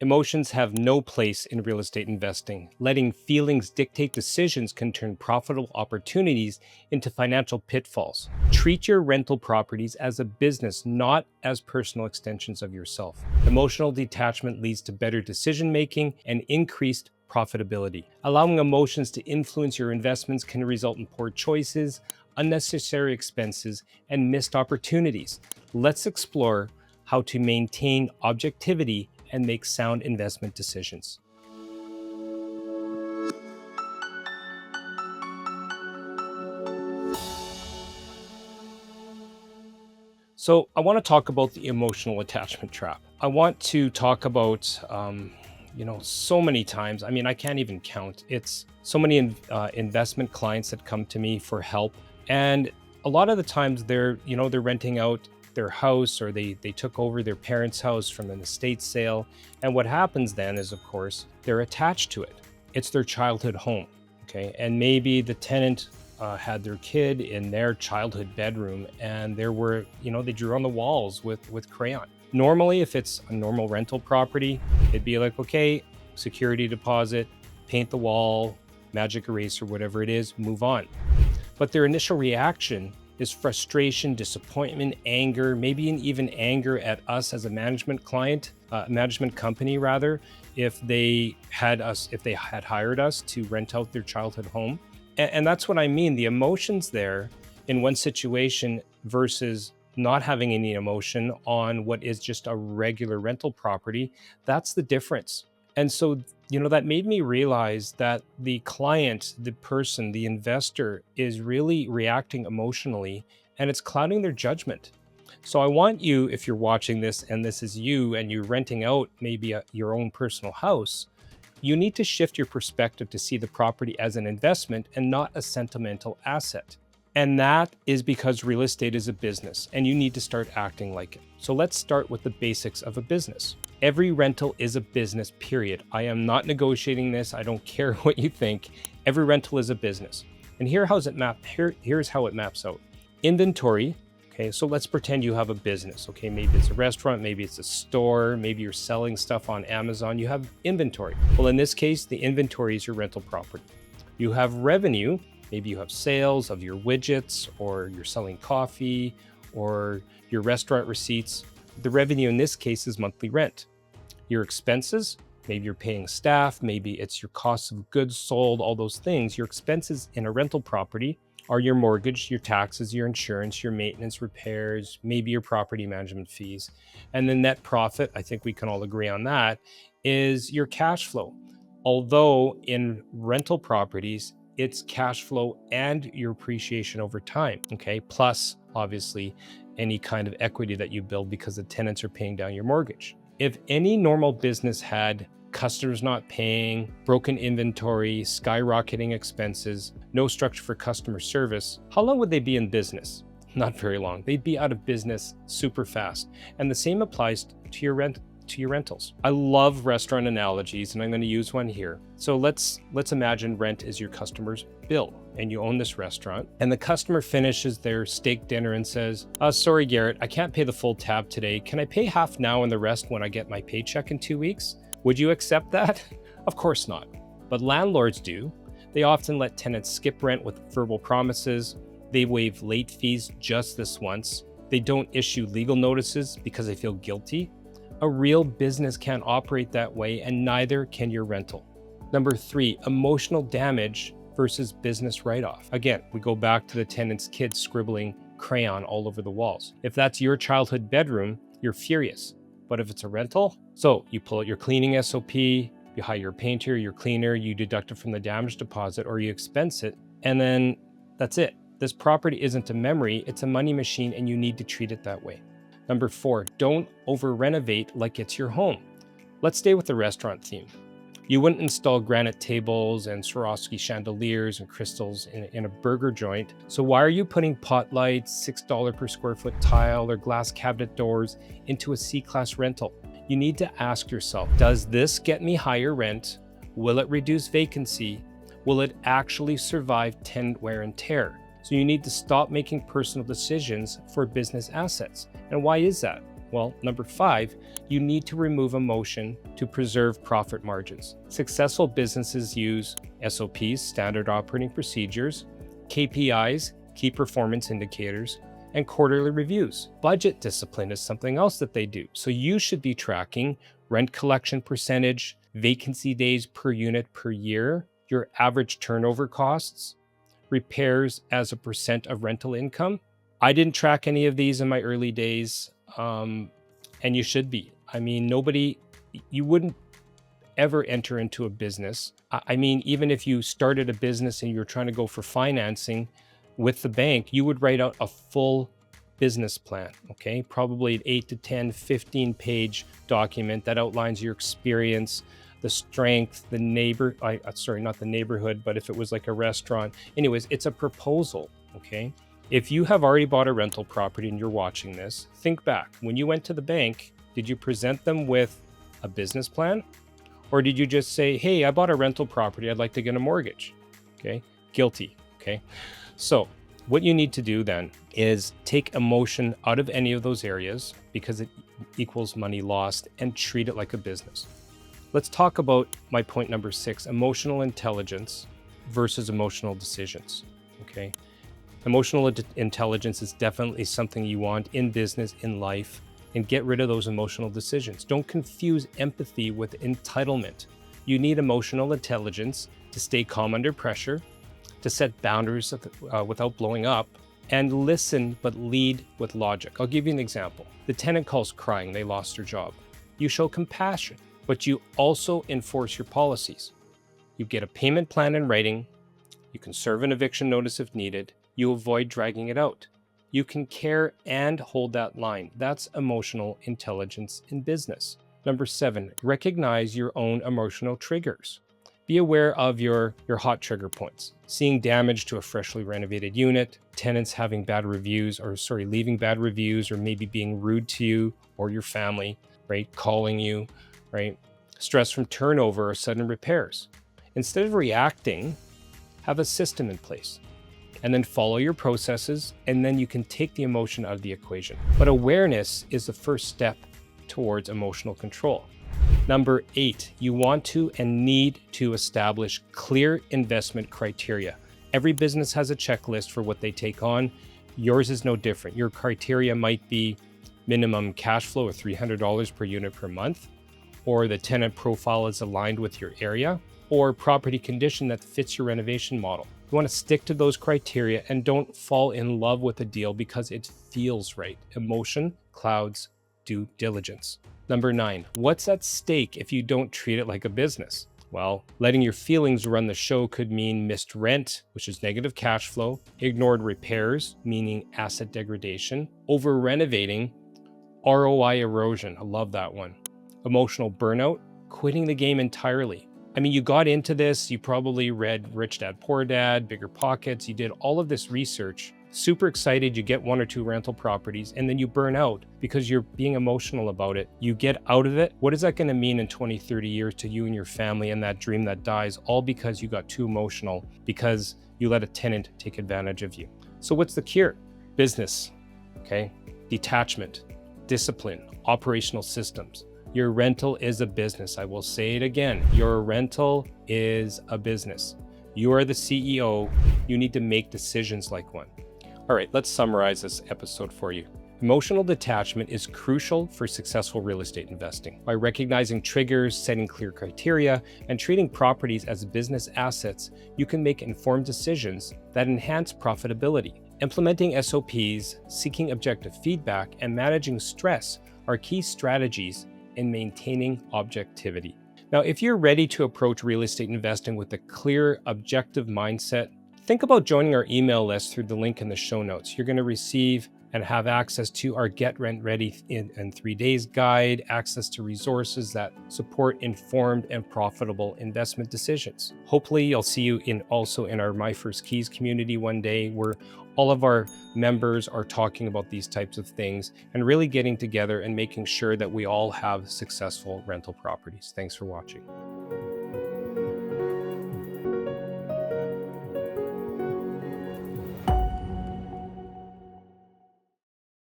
Emotions have no place in real estate investing. Letting feelings dictate decisions can turn profitable opportunities into financial pitfalls. Treat your rental properties as a business, not as personal extensions of yourself. Emotional detachment leads to better decision making and increased profitability. Allowing emotions to influence your investments can result in poor choices, unnecessary expenses, and missed opportunities. Let's explore how to maintain objectivity and make sound investment decisions. So I want to talk about the emotional attachment trap. I want to talk about, so many times. I mean, I can't even count. It's so many investment clients that come to me for help, and a lot of the times they're renting out their house, or they took over their parents' house from an estate sale, and what happens then is, of course, they're attached to it. It's their childhood home, okay, and maybe the tenant had their kid in their childhood bedroom, and they drew on the walls with crayon. Normally, if it's a normal rental property, it'd be like, okay, security deposit, paint the wall, magic eraser, whatever it is, move on. But their initial reaction is frustration, disappointment, anger, maybe even anger at us as a management company rather, if they had hired us to rent out their childhood home. And that's what I mean. The emotions there in one situation versus not having any emotion on what is just a regular rental property, that's the difference. And so, that made me realize that the client, the person, the investor is really reacting emotionally, and it's clouding their judgment. So I want you, if you're watching this and this is you and you're renting out maybe your own personal house, you need to shift your perspective to see the property as an investment and not a sentimental asset. And that is because real estate is a business and you need to start acting like it. So let's start with the basics of a business. Every rental is a business, period. I am not negotiating this. I don't care what you think. Every rental is a business. And here's how it maps out. Inventory. Okay, so let's pretend you have a business. Okay, maybe it's a restaurant, maybe it's a store, maybe you're selling stuff on Amazon. You have inventory. Well, in this case, the inventory is your rental property. You have revenue. Maybe you have sales of your widgets, or you're selling coffee, or your restaurant receipts. The revenue in this case is monthly rent. Your expenses, maybe you're paying staff, maybe it's your cost of goods sold, all those things. Your expenses in a rental property are your mortgage, your taxes, your insurance, your maintenance, repairs, maybe your property management fees. And the net profit, I think we can all agree on that, is your cash flow. Although in rental properties, it's cash flow and your appreciation over time, okay? Plus, obviously, any kind of equity that you build because the tenants are paying down your mortgage. If any normal business had customers not paying, broken inventory, skyrocketing expenses, no structure for customer service, how long would they be in business? Not very long. They'd be out of business super fast. And the same applies to your rentals. I love restaurant analogies, and I'm going to use one here. So let's imagine rent is your customer's bill, and you own this restaurant, and the customer finishes their steak dinner and says, sorry, Garrett, I can't pay the full tab today. Can I pay half now and the rest when I get my paycheck in 2 weeks? Would you accept that? Of course not. But landlords do. They often let tenants skip rent with verbal promises. They waive late fees just this once. They don't issue legal notices because they feel guilty. A real business can't operate that way, and neither can your rental. Number 3, emotional damage versus business write-off. Again, we go back to the tenant's kids scribbling crayon all over the walls. If that's your childhood bedroom, you're furious. But if it's a rental, so you pull out your cleaning SOP, you hire your painter, your cleaner, you deduct it from the damage deposit, or you expense it, and then that's it. This property isn't a memory, it's a money machine, and you need to treat it that way. Number 4, don't over-renovate like it's your home. Let's stay with the restaurant theme. You wouldn't install granite tables and Swarovski chandeliers and crystals in a burger joint. So why are you putting pot lights, $6 per square foot tile, or glass cabinet doors into a C-class rental? You need to ask yourself, does this get me higher rent? Will it reduce vacancy? Will it actually survive tenant wear and tear? So you need to stop making personal decisions for business assets. And why is that? Well, number 5, you need to remove emotion to preserve profit margins. Successful businesses use SOPs, standard operating procedures, KPIs, key performance indicators, and quarterly reviews. Budget discipline is something else that they do. So you should be tracking rent collection percentage, vacancy days per unit per year, your average turnover costs, repairs as a percent of rental income. I didn't track any of these in my early days, and you should be. I mean, you wouldn't ever enter into a business. I mean, even if you started a business and you're trying to go for financing with the bank, you would write out a full business plan, okay? Probably an 8 to 10, 15-page document that outlines your experience, the strength, not the neighborhood, but if it was like a restaurant. Anyways, it's a proposal, okay? If you have already bought a rental property and you're watching this, think back. When you went to the bank, did you present them with a business plan? Or did you just say, hey, I bought a rental property, I'd like to get a mortgage? Okay, guilty, okay? So what you need to do then is take emotion out of any of those areas because it equals money lost, and treat it like a business. Let's talk about my point number 6, emotional intelligence versus emotional decisions, okay? Emotional intelligence is definitely something you want in business, in life, and get rid of those emotional decisions. Don't confuse empathy with entitlement. You need emotional intelligence to stay calm under pressure, to set boundaries without blowing up, and listen but lead with logic. I'll give you an example. The tenant calls crying, they lost their job. You show compassion, but you also enforce your policies. You get a payment plan in writing, you can serve an eviction notice if needed, you avoid dragging it out. You can care and hold that line. That's emotional intelligence in business. Number 7, recognize your own emotional triggers. Be aware of your hot trigger points. Seeing damage to a freshly renovated unit, tenants having leaving bad reviews, or maybe being rude to you or your family, right? Calling you, right? Stress from turnover or sudden repairs. Instead of reacting, have a system in place. And then follow your processes, and then you can take the emotion out of the equation. But awareness is the first step towards emotional control. Number 8, you want to and need to establish clear investment criteria. Every business has a checklist for what they take on. Yours is no different. Your criteria might be minimum cash flow of $300 per unit per month, or the tenant profile is aligned with your area, or property condition that fits your renovation model. You want to stick to those criteria and don't fall in love with a deal because it feels right. Emotion clouds due diligence. Number 9, what's at stake if you don't treat it like a business? Well, letting your feelings run the show could mean missed rent, which is negative cash flow, ignored repairs, meaning asset degradation, over-renovating, ROI erosion. I love that one. Emotional burnout, quitting the game entirely. I mean, you got into this, you probably read Rich Dad, Poor Dad, Bigger Pockets, you did all of this research, super excited, you get 1 or 2 rental properties, and then you burn out because you're being emotional about it. You get out of it. What is that going to mean in 20, 30 years to you and your family and that dream that dies, all because you got too emotional because you let a tenant take advantage of you? So what's the cure? Business, okay? Detachment, discipline, operational systems. Your rental is a business. I will say it again. Your rental is a business. You are the CEO. You need to make decisions like one. All right, let's summarize this episode for you. Emotional detachment is crucial for successful real estate investing. By recognizing triggers, setting clear criteria, and treating properties as business assets, you can make informed decisions that enhance profitability. Implementing SOPs, seeking objective feedback, and managing stress are key strategies in maintaining objectivity. Now, if you're ready to approach real estate investing with a clear, objective mindset, think about joining our email list through the link in the show notes. You're going to receive and have access to our Get Rent Ready in 3 days guide, access to resources that support informed and profitable investment decisions. Hopefully, I'll see you also in our My First Keys community one day, where all of our members are talking about these types of things and really getting together and making sure that we all have successful rental properties. Thanks for watching.